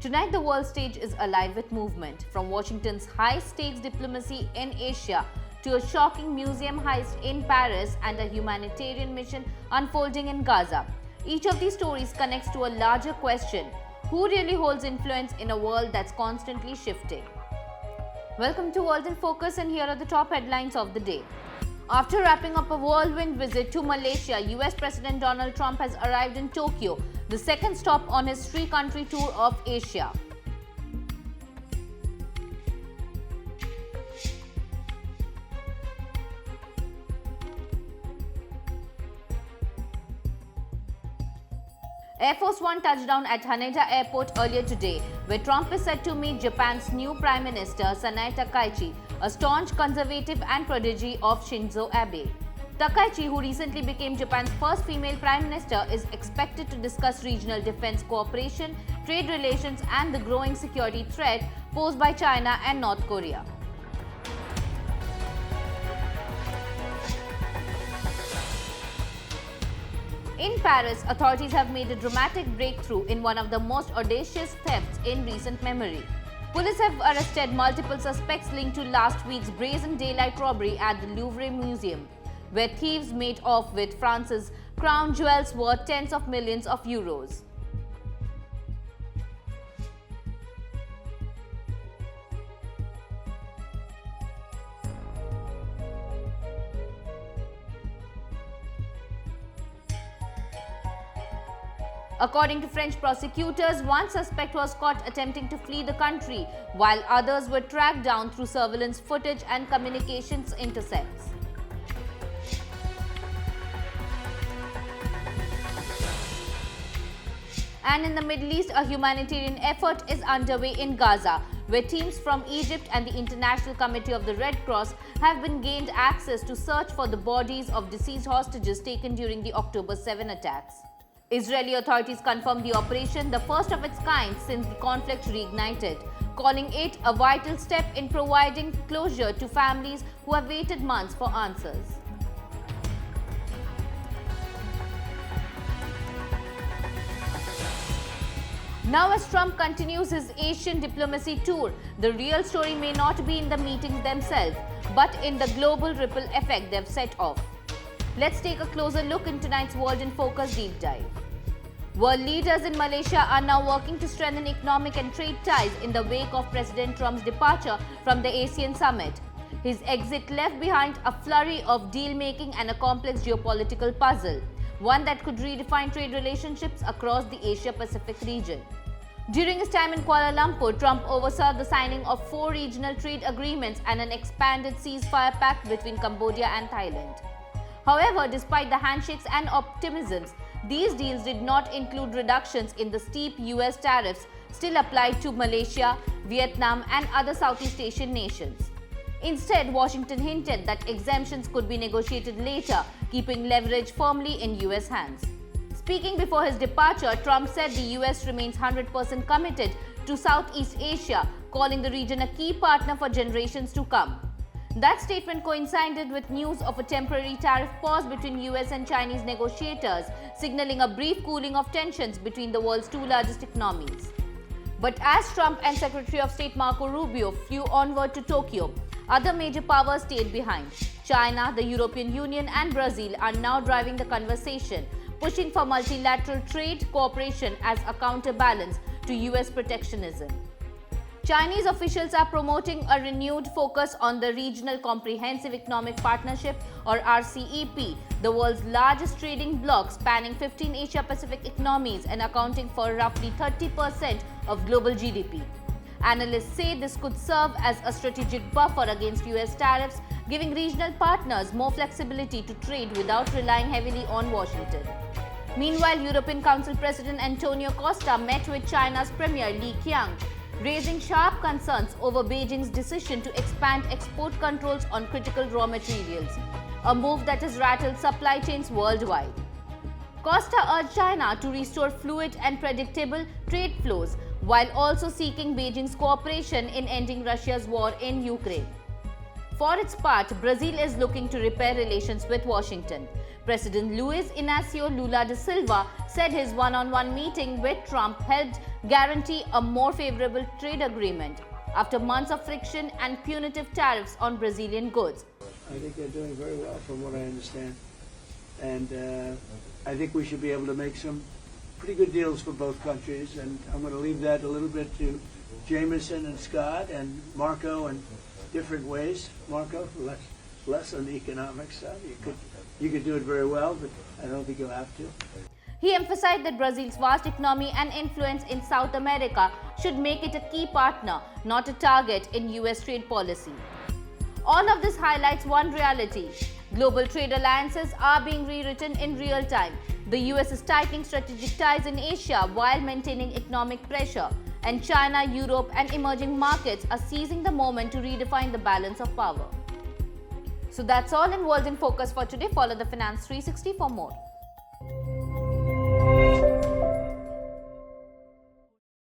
Tonight, the world stage is alive with movement, from Washington's high-stakes diplomacy in Asia to a shocking museum heist in Paris and a humanitarian mission unfolding in Gaza. Each of these stories connects to a larger question: who really holds influence in a world that's constantly shifting? Welcome to World in Focus, and here are the top headlines of the day. After wrapping up a whirlwind visit to Malaysia, US President Donald Trump has arrived in Tokyo, the second stop on his three-country tour of Asia. Air Force One touched down at Haneda Airport earlier today, where Trump is set to meet Japan's new Prime Minister Sanae Takaichi, a staunch conservative and protege of Shinzo Abe. Takaichi, who recently became Japan's first female Prime Minister, is expected to discuss regional defense cooperation, trade relations, and the growing security threat posed by China and North Korea. In Paris, authorities have made a dramatic breakthrough in one of the most audacious thefts in recent memory. Police have arrested multiple suspects linked to last week's brazen daylight robbery at the Louvre Museum, where thieves made off with France's crown jewels worth tens of millions of euros. According to French prosecutors, one suspect was caught attempting to flee the country, while others were tracked down through surveillance footage and communications intercepts. And in the Middle East, a humanitarian effort is underway in Gaza, where teams from Egypt and the International Committee of the Red Cross have been gained access to search for the bodies of deceased hostages taken during the October 7 attacks. Israeli authorities confirmed the operation, the first of its kind since the conflict reignited, calling it a vital step in providing closure to families who have waited months for answers. Now, as Trump continues his Asian diplomacy tour, the real story may not be in the meetings themselves, but in the global ripple effect they've set off. Let's take a closer look in tonight's World in Focus deep dive. World leaders in Malaysia are now working to strengthen economic and trade ties in the wake of President Trump's departure from the ASEAN summit. His exit left behind a flurry of deal-making and a complex geopolitical puzzle, one that could redefine trade relationships across the Asia-Pacific region. During his time in Kuala Lumpur, Trump oversaw the signing of 4 regional trade agreements and an expanded ceasefire pact between Cambodia and Thailand. However, despite the handshakes and optimisms, these deals did not include reductions in the steep US tariffs still applied to Malaysia, Vietnam, and other Southeast Asian nations. Instead, Washington hinted that exemptions could be negotiated later, keeping leverage firmly in US hands. Speaking before his departure, Trump said the US remains 100% committed to Southeast Asia, calling the region a key partner for generations to come. That statement coincided with news of a temporary tariff pause between US and Chinese negotiators, signaling a brief cooling of tensions between the world's 2 largest economies. But as Trump and Secretary of State Marco Rubio flew onward to Tokyo, other major powers stayed behind. China, the European Union, and Brazil are now driving the conversation, pushing for multilateral trade cooperation as a counterbalance to US protectionism. Chinese officials are promoting a renewed focus on the Regional Comprehensive Economic Partnership, or RCEP, the world's largest trading bloc spanning 15 Asia-Pacific economies and accounting for roughly 30% of global GDP. Analysts say this could serve as a strategic buffer against US tariffs, giving regional partners more flexibility to trade without relying heavily on Washington. Meanwhile, European Council President Antonio Costa met with China's Premier Li Qiang, raising sharp concerns over Beijing's decision to expand export controls on critical raw materials, a move that has rattled supply chains worldwide. Costa urged China to restore fluid and predictable trade flows, while also seeking Beijing's cooperation in ending Russia's war in Ukraine. For its part, Brazil is looking to repair relations with Washington. President Luiz Inácio Lula da Silva said his one-on-one meeting with Trump helped guarantee a more favorable trade agreement after months of friction and punitive tariffs on Brazilian goods. I think they're doing very well from what I understand. And I think we should be able to make some pretty good deals for both countries. And I'm going to leave that a little bit to Jameson and Scott and Marco in different ways. Marco, less on the economic stuff. You could do it very well, but I don't think you'll have to. He emphasized that Brazil's vast economy and influence in South America should make it a key partner, not a target in US trade policy. All of this highlights one reality. Global trade alliances are being rewritten in real time. The US is tightening strategic ties in Asia while maintaining economic pressure, and China, Europe, and emerging markets are seizing the moment to redefine the balance of power. So that's all in World in Focus for today. Follow the Finance 360 for more.